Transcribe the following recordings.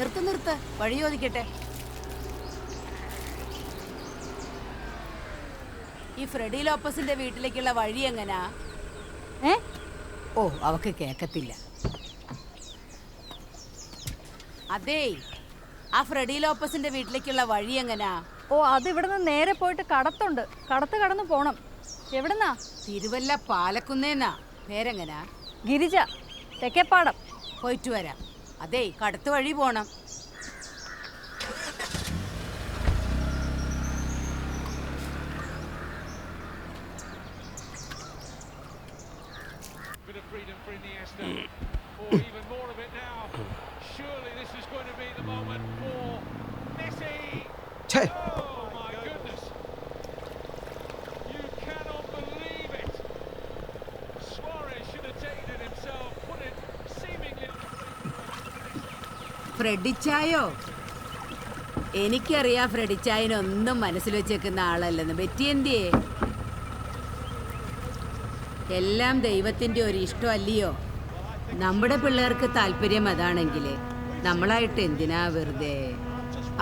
നിർത്ത് വഴി ചോദിക്കട്ടെ. ഈ ഫ്രെഡി ലോപ്പസിന്റെ വീട്ടിലേക്കുള്ള വഴി എങ്ങനാ? ഓ അവക്ക് കേക്കത്തില്ല. അതേ, ആ ഫ്രെഡി ലോപ്പസിന്റെ വീട്ടിലേക്കുള്ള വഴി എങ്ങനാ? ഓ, അത് ഇവിടുന്ന് നേരെ പോയിട്ട് കടത്തുണ്ട്. കടത്ത് കടന്ന് പോണം. എവിടുന്നാ? തിരുവല്ല പാലക്കുന്നേന്നാ. പേരെങ്ങനാ? ഗിരിജ, തെക്കേപ്പാടം. പോയിട്ട് വരാം. അതേ, കടത്ത് വഴി പോണം. ഫ്രെഡിച്ചായോ? എനിക്കറിയാം ഫ്രെഡിച്ചായനൊന്നും മനസ്സിൽ വെച്ചേക്കുന്ന ആളല്ലെന്ന്. ബെറ്റി എന്തിയേ? എല്ലാം ദൈവത്തിൻ്റെ ഒരു ഇഷ്ടമല്ലയോ? നമ്മുടെ പിള്ളേർക്ക് താല്പര്യം അതാണെങ്കിൽ നമ്മളായിട്ട് എന്തിനാ വെറുതെ?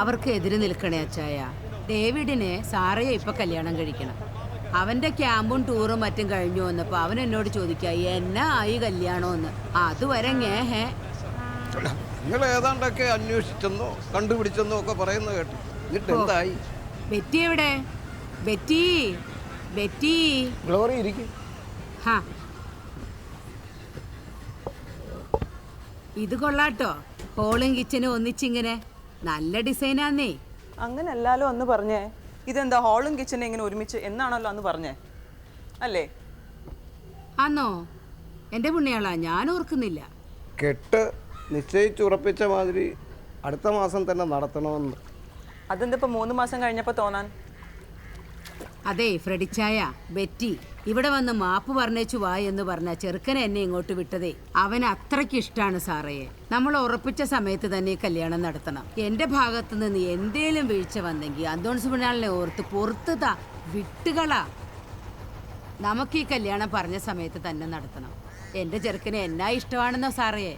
അവർക്ക് എതിര് നിൽക്കണേ അച്ചായ. ഡേവിഡിനെ സാറയോ ഇപ്പൊ കല്യാണം കഴിക്കണം. അവന്റെ ക്യാമ്പും ടൂറും മറ്റും കഴിഞ്ഞു വന്നപ്പോൾ അവൻ എന്നോട് ചോദിക്കുക എന്നാ ആയി കല്യാണമെന്ന്. അതുവരെ ഹേ നിങ്ങൾ ഏതാണ്ടൊക്കെ അന്വേഷിച്ചെന്നോ കണ്ടുപിടിച്ചെന്നോ ഒക്കെ പറയുന്നത് കേട്ടു. എന്നിട്ട് എന്തായി? ബെറ്റി എവിടെ? Betty, Betty. ഗ്ലോറി ഇരിക്കും. ഇത് കൊള്ളാട്ടോ, ഹോളും കിച്ചനും ഒന്നിച്ചിങ്ങനെ. നല്ല ഡിസൈനാന്നേ. അങ്ങനെ അല്ലാലോ അന്ന് പറഞ്ഞേ. ഇതെന്താ ഹോളും കിച്ചനും ഇങ്ങനെ ഒരുമിച്ച് എന്നാണല്ലോ അന്ന് പറഞ്ഞേ അല്ലേ? ആന്നോ? എൻ്റെ പുണ്യാളാ, ഞാൻ ഓർക്കുന്നില്ല. കെട്ട് നിശ്ചയിച്ചുറപ്പിച്ച മാതിരി അടുത്ത മാസം തന്നെ നടത്തണമെന്ന്. അതെന്തിപ്പോ 3 മാസം കഴിഞ്ഞപ്പോ തോന്നാൻ? അതെ ഫ്രെഡിച്ചായ, ബെറ്റി ഇവിടെ വന്ന് മാപ്പ് പറഞ്ഞേച്ചു വാ എന്ന് പറഞ്ഞ ചെറുക്കനെ എന്നെ ഇങ്ങോട്ട് വിട്ടതേ. അവൻ അത്രയ്ക്ക് ഇഷ്ടമാണ് സാറയെ. നമ്മൾ ഉറപ്പിച്ച സമയത്ത് തന്നെ കല്യാണം നടത്തണം. എന്റെ ഭാഗത്തു നിന്ന് എന്തേലും വീഴ്ച വന്നെങ്കിൽ അന്തോൺസ് പിണാളിനെ ഓർത്ത് പുറത്തുതാ വിട്ടുകളാ. നമുക്ക് ഈ കല്യാണം പറഞ്ഞ സമയത്ത് തന്നെ നടത്തണം. എന്റെ ചെറുക്കനെ എന്നാ ഇഷ്ടമാണെന്നോ സാറയെ.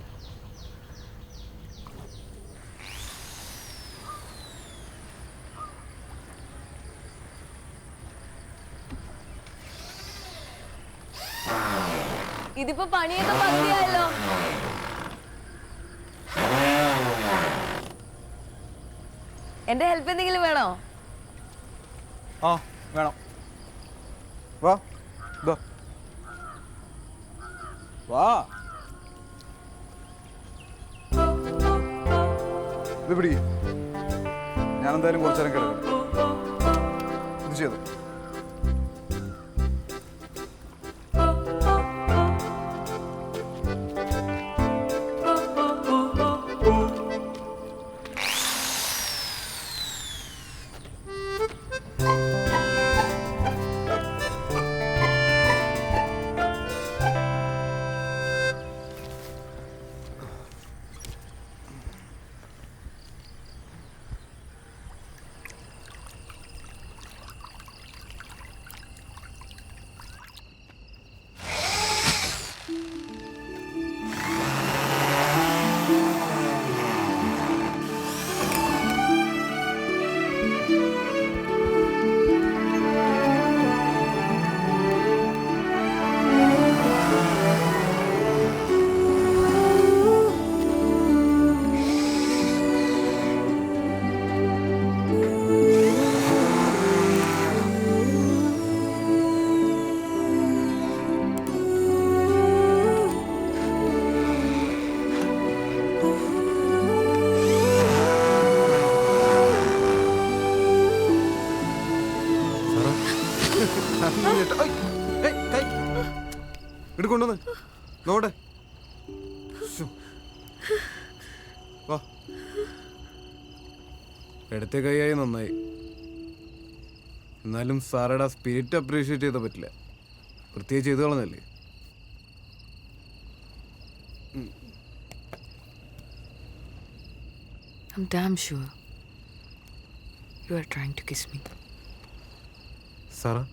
ഇതിപ്പോ പണിയൊക്കെ പകുതിയായല്ലോ. എന്റെ ഹെൽപ്പ് എന്തെങ്കിലും വേണോ? ആ വേണം. വാ വാ. ഇത് പിടി. ഞാനെന്തായാലും കുറച്ചു നേരം കിടക്കണം. ഇത് ചെയ്തു. കൊണ്ടുവന്ന് നോടെ. ഇടത്തെ കൈയായി നന്നായി. എന്നാലും സാറയുടെ സ്പിരിറ്റ് അപ്രീഷിയേറ്റ് ചെയ്താൽ പറ്റില്ല. പ്രത്യേകിച്ച് ചെയ്ത് കളഞ്ഞല്ലേ. I'm damn sure you are trying to kiss me. Sara,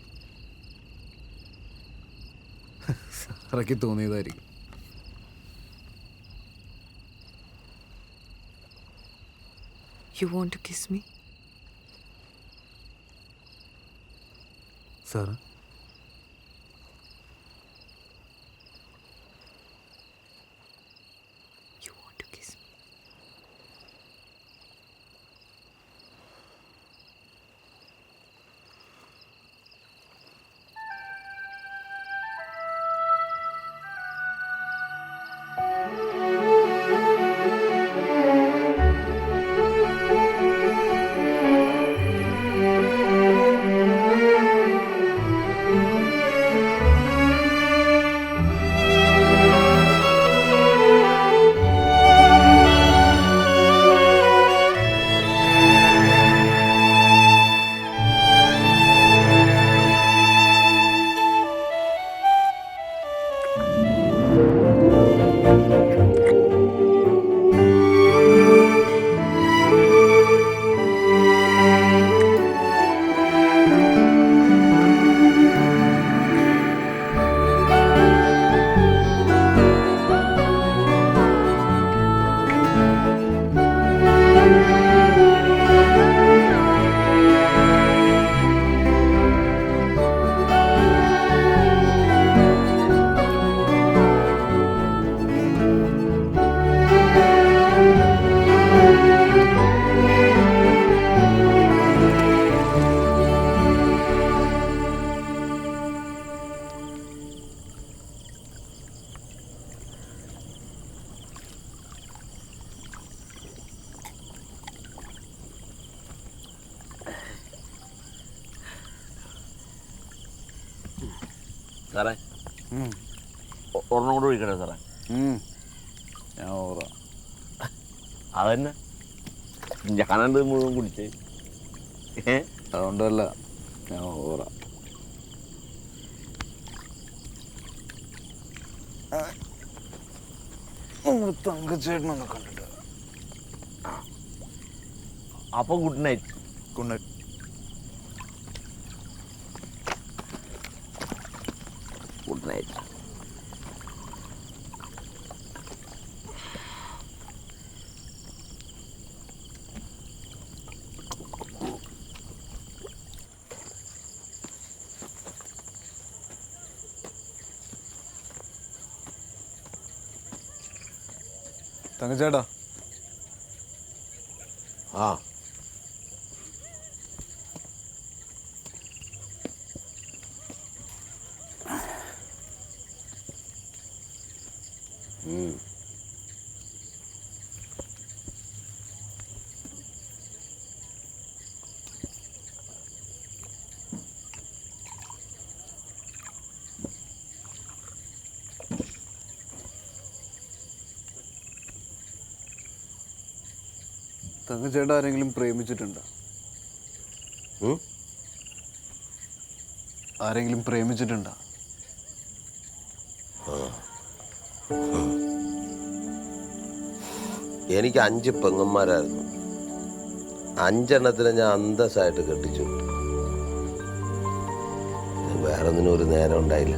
സാറയ്ക്ക് തോന്നിയതായിരിക്കും. You want to kiss me? Sir You want to kiss me? സാറേ ഒരെണ്ണം കൂടെ ഒഴിക്കട്ടെ സാറേ? ഞാൻ ഓറ അതന്നെ ഞാനത് മുഴുവൻ കുടിച്ചേ. അതുകൊണ്ടല്ല ഞാൻ ഓറ. തങ്കച്ചേട്ടനൊന്ന് കണ്ടിട്ട്. അപ്പൊ good night. Good night. Good night. തങ്കച്ചേട്ടാ. ആ തങ്കച്ചേട്ടാ ആരെങ്കിലും പ്രേമിച്ചിട്ടുണ്ടോ? ആരെങ്കിലും പ്രേമിച്ചിട്ടുണ്ടോ? എനിക്ക് 5 പെങ്ങന്മാരായിരുന്നു. 5 ഞാൻ അന്തസ്സായിട്ട് കെട്ടിച്ചു. വേറൊന്നിനും ഒരു നേരം ഉണ്ടായില്ല.